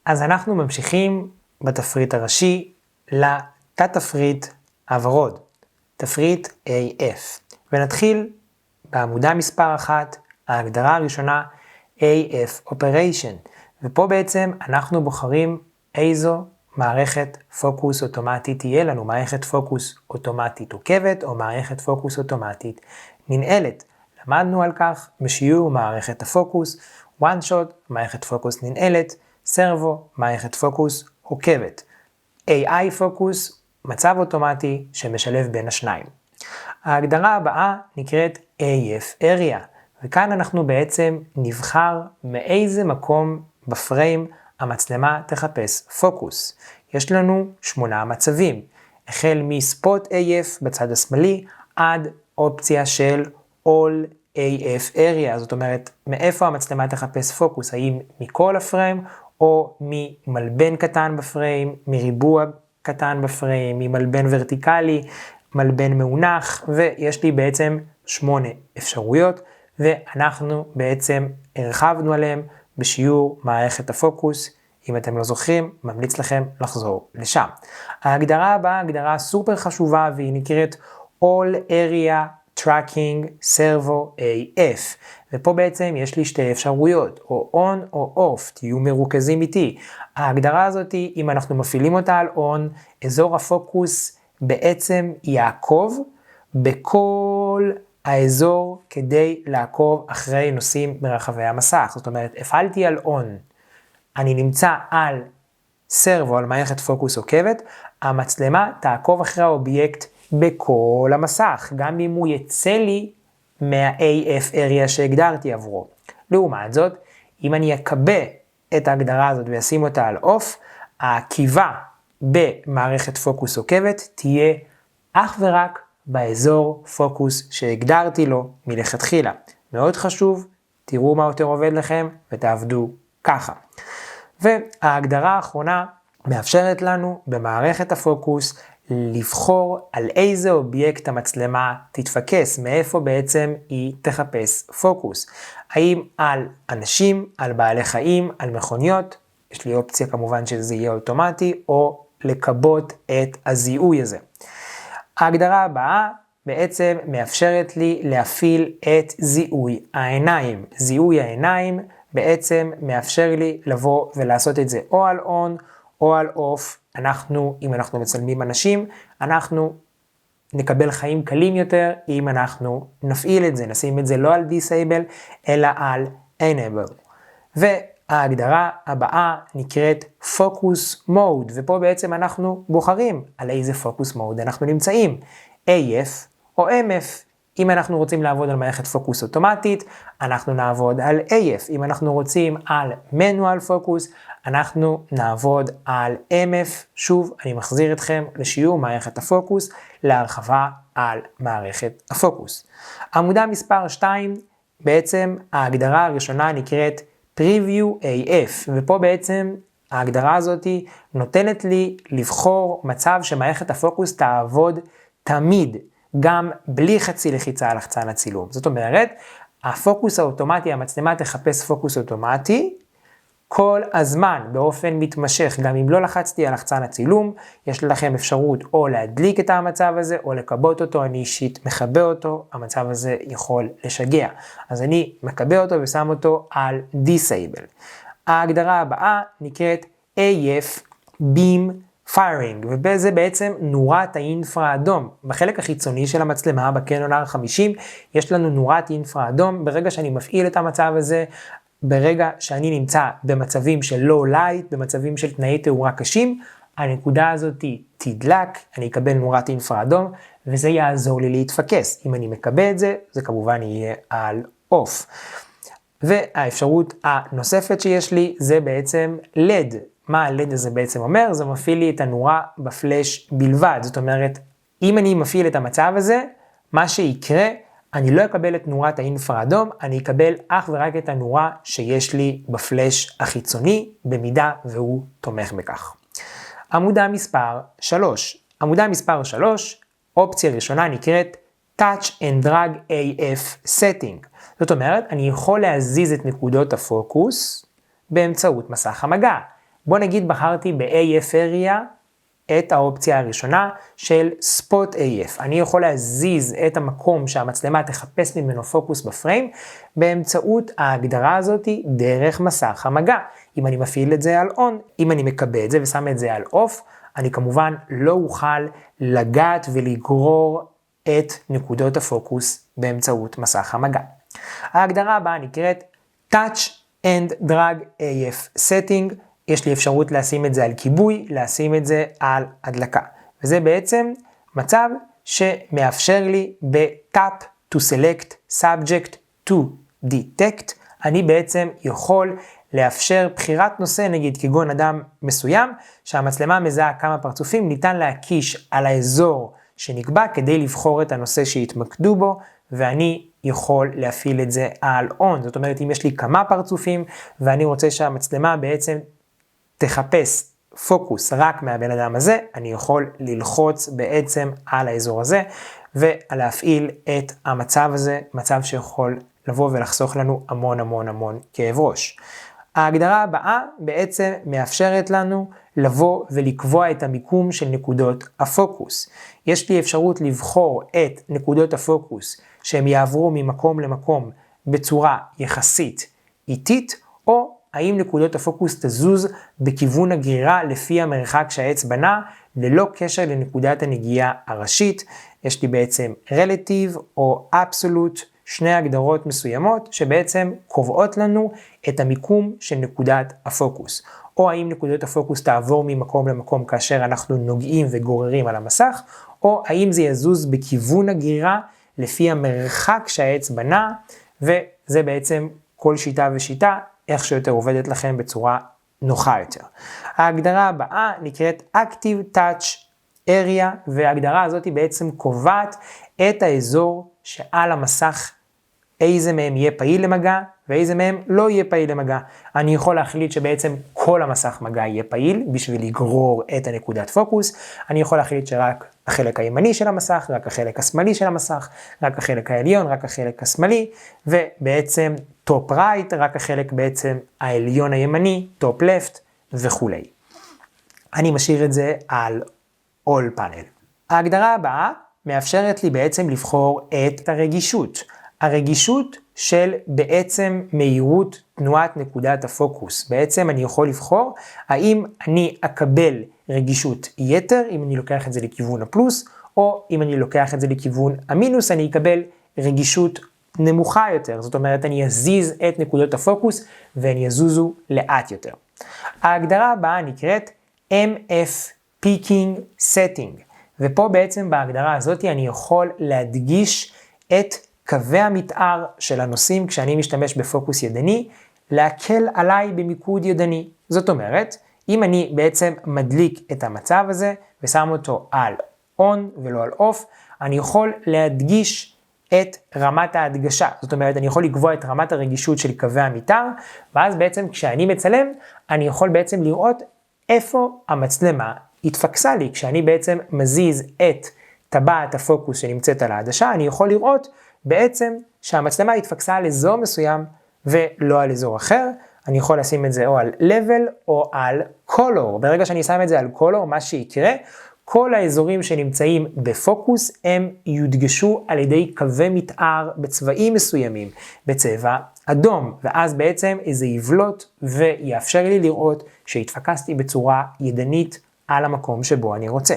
אז אנחנו ממשיכים בתפריט הראשי לתת תפריט הוורוד, תפריט AF. ונתחיל בעמודה מספר 1, ההגדרה הראשונה AF Operation. ופה בעצם אנחנו בוחרים איזו מערכת פוקוס אוטומטית תהיה לנו, מערכת פוקוס אוטומטית עוקבת או מערכת פוקוס אוטומטית ננעלת. למדנו על כך בשיעור מערכת הפוקוס, one shot, מערכת פוקוס ננעלת, סרבו, מערכת פוקוס עוקבת. AI פוקוס, מצב אוטומטי שמשלב בין השניים. ההגדרה הבאה נקראת AF Area, וכאן אנחנו בעצם נבחר מאיזה מקום בפריים המצלמה תחפש פוקוס. יש לנו 8 מצבים, החל מספוט AF בצד השמאלי עד אופציה של All AF Area, זאת אומרת מאיפה המצלמה תחפש פוקוס, האם מכל הפריים או ממלבן קטן בפריים, מריבוע קטן בפריים, ממלבן ורטיקלי, מלבן מאונח, ויש לי בעצם 8 אפשרויות, ואנחנו בעצם הרחבנו עליהם בשיעור מערכת הפוקוס. אם אתם לא זוכרים, ממליץ לכם לחזור לשם. ההגדרה הבאה, הגדרה סופר חשובה, והיא נקראת All Area Tracking Servo AF. ופה בעצם יש לי 2 אפשרויות, או on או off, תהיו מרוכזים איתי. ההגדרה הזאת, אם אנחנו מפעילים אותה על on, אזור הפוקוס בעצם יעקוב בכל האזור כדי לעקוב אחרי נושאים ברחבי המסך. זאת אומרת, הפעלתי על on, אני נמצא על סרבו, על מערכת פוקוס עוקבת, המצלמה תעקוב אחרי האובייקט בכל המסך, גם אם הוא יצא לי מה-AF area שהגדרתי עבורו. לעומת זאת, אם אני אקבע את ההגדרה הזאת ואשים אותה על אוף, העקיבה במערכת פוקוס עוקבת תהיה אך ורק באזור פוקוס שהגדרתי לו מלכתחילה. מאוד חשוב, תראו מה יותר עובד לכם ותעבדו ככה. וההגדרה האחרונה מאפשרת לנו במערכת הפוקוס לבחור על איזה אובייקט המצלמה תתפקס, מאיפה בעצם היא תחפש פוקוס. האם על אנשים, על בעלי חיים, על מכוניות, יש לי אופציה כמובן שזה יהיה אוטומטי, או לקבות את הזיהוי הזה. ההגדרה הבאה בעצם מאפשרת לי להפעיל את זיהוי העיניים. זיהוי העיניים בעצם מאפשר לי לבוא ולעשות את זה או על on או על off. אם אנחנו מצלמים אנשים, אנחנו נקבל חיים קלים יותר אם אנחנו נפעיל את זה, נשים את זה לא על disable אלא על enable. וההגדרה הבאה נקראת focus mode, ופה בעצם אנחנו בוחרים על איזה focus mode אנחנו נמצאים, AF או MF. אם אנחנו רוצים לעבוד על מערכת פוקוס אוטומטית, אנחנו נעבוד על AF. אם אנחנו רוצים על manual focus, אנחנו נעבוד על MF. שוב, אני מחזיר אתכם לשיעור מערכת הפוקוס, להרחבה על מערכת הפוקוס. עמודה מספר 2, בעצם ההגדרה הראשונה נקראת Preview AF, ופה בעצם ההגדרה הזאת נותנת לי לבחור מצב שמערכת הפוקוס תעבוד תמיד, גם בלי חצי לחיצה על לחצן הצילום. זאת אומרת, הפוקוס האוטומטי, המצלמה תחפש פוקוס אוטומטי, כל הזמן, באופן מתמשך, גם אם לא לחצתי על לחצן הצילום, יש לכם אפשרות או להדליק את המצב הזה, או לקבות אותו, אני אישית מכבה אותו, המצב הזה יכול לשגע. אז אני מכבה אותו ושם אותו על disable. ההגדרה הבאה נקראת AF Beam Firing, ובזה בעצם נורת האינפרה אדום. בחלק החיצוני של המצלמה, בקנון R50, יש לנו נורת אינפרה אדום. ברגע שאני מפעיל את המצב הזה, ברגע שאני נמצא במצבים של low light, במצבים של תנאי תאורה קשים, הנקודה הזאת תדלק, אני אקבל נורת אינפרה אדום, וזה יעזור לי להתפקס. אם אני מקבל את זה, זה כמובן יהיה על off. והאפשרות הנוספת שיש לי זה בעצם LED. מה ה-LED הזה בעצם אומר? זה מפעיל לי את הנורה בפלש בלבד. זאת אומרת, אם אני מפעיל את המצב הזה, מה שיקרה, אני לא אקבל את נורת האינפרה אדום, אני אקבל אך ורק את הנורה שיש לי בפלש החיצוני, במידה והוא תומך בכך. עמודה מספר 3. עמודה מספר 3, אופציה ראשונה נקראת Touch and Drag AF Setting. זאת אומרת, אני יכול להזיז את נקודות הפוקוס באמצעות מסך המגע. בוא נגיד בחרתי ב-AF area את האופציה הראשונה של Spot AF. אני יכול להזיז את המקום שהמצלמה תחפש ממנו פוקוס בפריים, באמצעות ההגדרה הזאת דרך מסך המגע. אם אני מפעיל את זה על on, אם אני מקבל את זה ושם את זה על off, אני כמובן לא אוכל לגעת ולגרור את נקודות הפוקוס באמצעות מסך המגע. ההגדרה הבאה נקראת Touch and Drag AF Setting. יש לי אפשרות לשים את זה על כיבוי, לשים את זה על הדלקה. וזה בעצם מצב שמאפשר לי ב-Tap to Select Subject to Detect. אני בעצם יכול לאפשר בחירת נושא, נגיד כגון אדם מסוים, שהמצלמה מזהה כמה פרצופים, ניתן להקיש על האזור שנקבע כדי לבחור את הנושא שהתמקדו בו, ואני יכול להפעיל את זה על on. זאת אומרת, אם יש לי כמה פרצופים, ואני רוצה שהמצלמה בעצם תחפש פוקוס רק מהבן אדם הזה, אני יכול ללחוץ בעצם על האזור הזה, ולהפעיל את המצב הזה, מצב שיכול לבוא ולחסוך לנו המון המון המון כאב ראש. ההגדרה הבאה בעצם מאפשרת לנו לבוא ולקבוע את המיקום של נקודות הפוקוס. יש לי אפשרות לבחור את נקודות הפוקוס שהם יעברו ממקום למקום בצורה יחסית איטית, או האם נקודות הפוקוס תזוז בכיוון הגרירה לפי המרחק שהאצבע נע, ללא קשר לנקודת הנגיעה הראשית. יש לי בעצם relative או absolute, שני הגדרות מסוימות שבעצם קובעות לנו את המיקום של נקודת הפוקוס. או האם נקודות הפוקוס תעבור ממקום למקום כאשר אנחנו נוגעים וגוררים על המסך, או האם זה יזוז בכיוון הגרירה לפי המרחק שהאצבע נע, וזה בעצם כל שיטה ושיטה, איך שיותר עובדת לכם בצורה נוחה יותר. ההגדרה הבאה נקראת Active Touch Area, וההגדרה הזאת בעצם קובעת את האזור שעל המסך איזה מהם יהיה פעיל למגע, ואיזה מהם לא יהיה פעיל למגע. אני יכול להחליט שבעצם כל המסך מגע יהיה פעיל, בשביל לגרור את הנקודת פוקוס. אני יכול להחליט שרק החלק הימני של המסך, רק החלק השמאלי של המסך, רק החלק העליון, רק החלק השמאלי, ובעצם טופ רייט, רק החלק בעצם העליון הימני, טופ לפט וכו'. אני משאיר את זה על all panel. ההגדרה הבאה מאפשרת לי בעצם לבחור את הרגישות. הרגישות של בעצם מהירות תנועת נקודת הפוקוס. בעצם אני יכול לבחור האם אני אקבל רגישות יתר, אם אני לוקח את זה לכיוון הפלוס, או אם אני לוקח את זה לכיוון המינוס, אני אקבל רגישות נמוכה יותר. זאת אומרת, אני אזיז את נקודות הפוקוס והן יזוזו לאט יותר. ההגדרה הבאה נקראת MF Peaking Setting. ופה בעצם בהגדרה הזאת אני יכול להדגיש את קווי המתאר של הנושאים כשאני משתמש בפוקוס ידני, להקל עליי במיקוד ידני. זאת אומרת, אם אני בעצם מדליק את המצב הזה ושם אותו על on ולא על off, אני יכול להדגיש את רמת ההדגשה. זאת אומרת, אני יכול לקבוע את רמת הרגישות של קווי המתאר, ואז בעצם כשאני מצלם, אני יכול בעצם לראות איפה המצלמה התפקסה לי. כשאני בעצם מזיז את טבעת הפוקוס שנמצאת על העדשה, אני יכול לראות בעצם שהמצלמה התפקסה על אזור מסוים ולא על אזור אחר. אני יכול לשים את זה או על level או על color. ברגע שאני שם את זה על color, מה שיקרה, כל האזורים שנמצאים בפוקוס הם יודגשו על ידי קווי מתאר בצבעים מסוימים, בצבע אדום, ואז בעצם איזה יבלוט ויאפשר לי לראות שהתפקסתי בצורה ידנית על המקום שבו אני רוצה.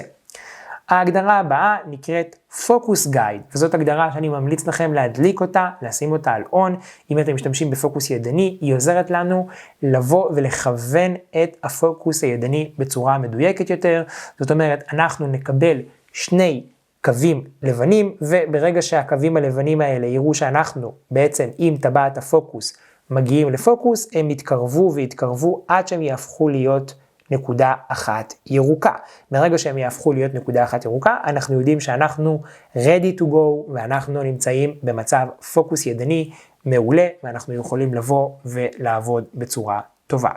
ההגדרה הבאה נקראת Focus Guide, וזאת הגדרה שאני ממליץ לכם להדליק אותה, לשים אותה על on. אם אתם משתמשים בפוקוס ידני, היא עוזרת לנו לבוא ולכוון את הפוקוס הידני בצורה מדויקת יותר. זאת אומרת, אנחנו נקבל שני קווים לבנים, וברגע שהקווים הלבנים האלה יראו שאנחנו בעצם עם טבעת הפוקוס מגיעים לפוקוס, הם יתקרבו ויתקרבו עד שהם יהפכו להיות נקודה אחת ירוקה. ברגע שהם יהפכו להיות נקודה אחת ירוקה, אנחנו יודעים שאנחנו ready to go, ואנחנו נמצאים במצב פוקוס ידני מעולה, ואנחנו יכולים לבוא ולעבוד בצורה טובה.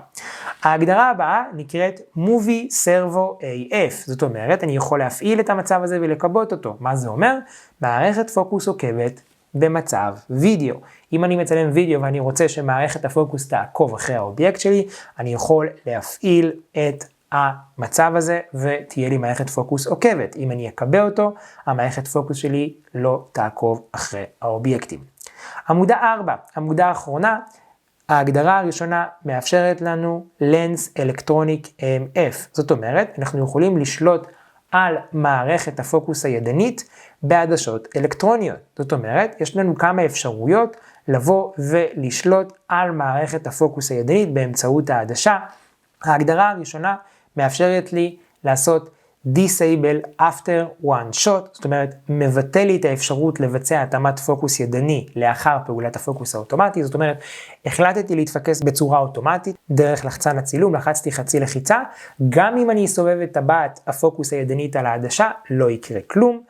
ההגדרה הבאה נקראת Movie Servo AF, זאת אומרת, אני יכול להפעיל את המצב הזה ולקבות אותו. מה זה אומר? מערכת פוקוס עוקבת במצב וידאו. אם אני מצלם וידאו ואני רוצה שמערכת הפוקוס תעקוב אחרי האובייקט שלי, אני יכול להפעיל את המצב הזה ותהיה לי מערכת פוקוס עוקבת. אם אני אקבע אותו, המערכת פוקוס שלי לא תעקוב אחרי האובייקטים. עמודה 4, עמודה האחרונה, ההגדרה הראשונה מאפשרת לנו Lens Electronic EMF. זאת אומרת, אנחנו יכולים לשלוט על מערכת הפוקוס הידנית בעדשות אלקטרוניות. זאת אומרת, יש לנו כמה אפשרויות לבוא ולשלוט על מערכת הפוקוס הידנית באמצעות העדשה. ההגדרה הראשונה מאפשרת לי לעשות Disable after one shot, זאת אומרת, מבטל לי את האפשרות לבצע התאמת פוקוס ידני לאחר פעולת הפוקוס האוטומטי. זאת אומרת, החלטתי להתפקס בצורה אוטומטית דרך לחצן הצילום, לחצתי חצי לחיצה, גם אם אני אסובב את טבעת הפוקוס הידנית על העדשה, לא יקרה כלום.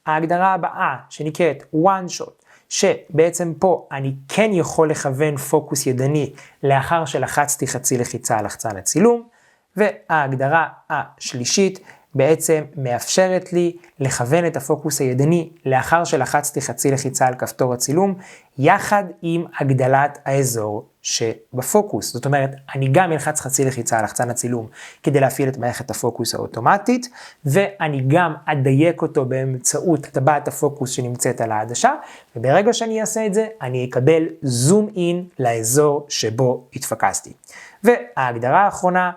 ההגדרה הבאה שנקראת one shot, שבעצם פה אני כן יכול לכוון פוקוס ידני לאחר שלחצתי חצי לחיצה על לחצן הצילום, וההגדרה השלישית בעצם מאפשרת לי לכוון את הפוקוס הידני לאחר שלחצתי חצי לחיצה על כפתור הצילום, יחד עם הגדלת האזור שבפוקוס. זאת אומרת, אני גם אלחץ חצי לחיצה על לחצן הצילום כדי להפעיל את מערכת הפוקוס האוטומטית, ואני גם אדייק אותו באמצעות טבעת הפוקוס שנמצאת על העדשה, וברגע שאני אעשה את זה, אני אקבל זום אין לאזור שבו התפקסתי. וההגדרה האחרונה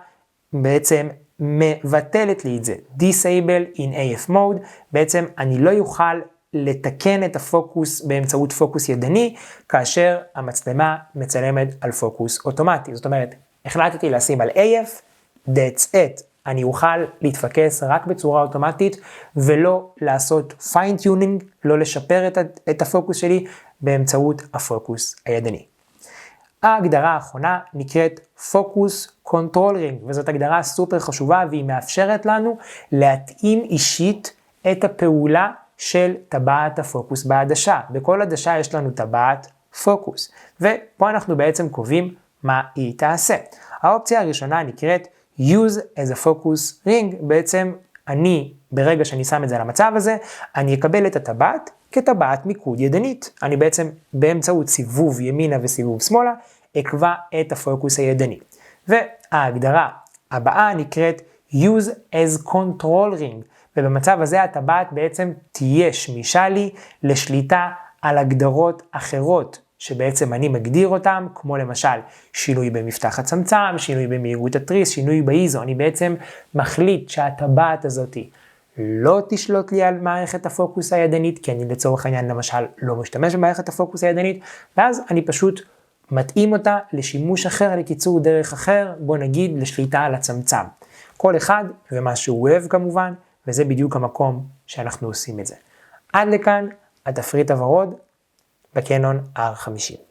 בעצם מבטלת לי את זה, Disable in AF Mode, בעצם אני לא יוכל לתקן את הפוקוס באמצעות פוקוס ידני, כאשר המצלמה מצלמת על פוקוס אוטומטי. זאת אומרת, החלטתי לשים על AF, that's it. אני אוכל להתפקס רק בצורה אוטומטית, ולא לעשות fine tuning, לא לשפר את הפוקוס שלי באמצעות הפוקוס הידני. ההגדרה האחרונה נקראת Focus Control Ring, וזאת הגדרה סופר חשובה, והיא מאפשרת לנו להתאים אישית את הפעולה של טבעת הפוקוס בעדשה. בכל עדשה יש לנו טבעת פוקוס, ופה אנחנו בעצם קובעים מה היא תעשה. האופציה הראשונה נקראת Use as a Focus Ring, בעצם ברגע שאני שם את זה למצב הזה, אני אקבל את הטבעת כטבעת מיקוד ידנית. אני בעצם באמצעות סיבוב ימינה וסיבוב שמאלה, אקבע את הפוקוס הידני. וההגדרה הבאה נקראת Use as Control Ring, ובמצב הזה הטבעת בעצם תהיה שמישה לי לשליטה על הגדרות אחרות, שבעצם אני מגדיר אותם, כמו למשל שינוי במפתח הצמצם, שינוי במהירות התריס, שינוי באיזו. אני בעצם מחליט שהטבעת הזאת לא תשלוט לי על מערכת הפוקוס הידנית, כי אני לצורך העניין למשל לא משתמש במערכת הפוקוס הידנית, ואז אני פשוט מתאים אותה לשימוש אחר, לקיצור דרך אחר, בוא נגיד לשליטה על הצמצם. כל אחד ומה שהוא אוהב כמובן, וזה בדיוק המקום שאנחנו עושים את זה. עד לכאן התפריט הוורוד בקנון R50.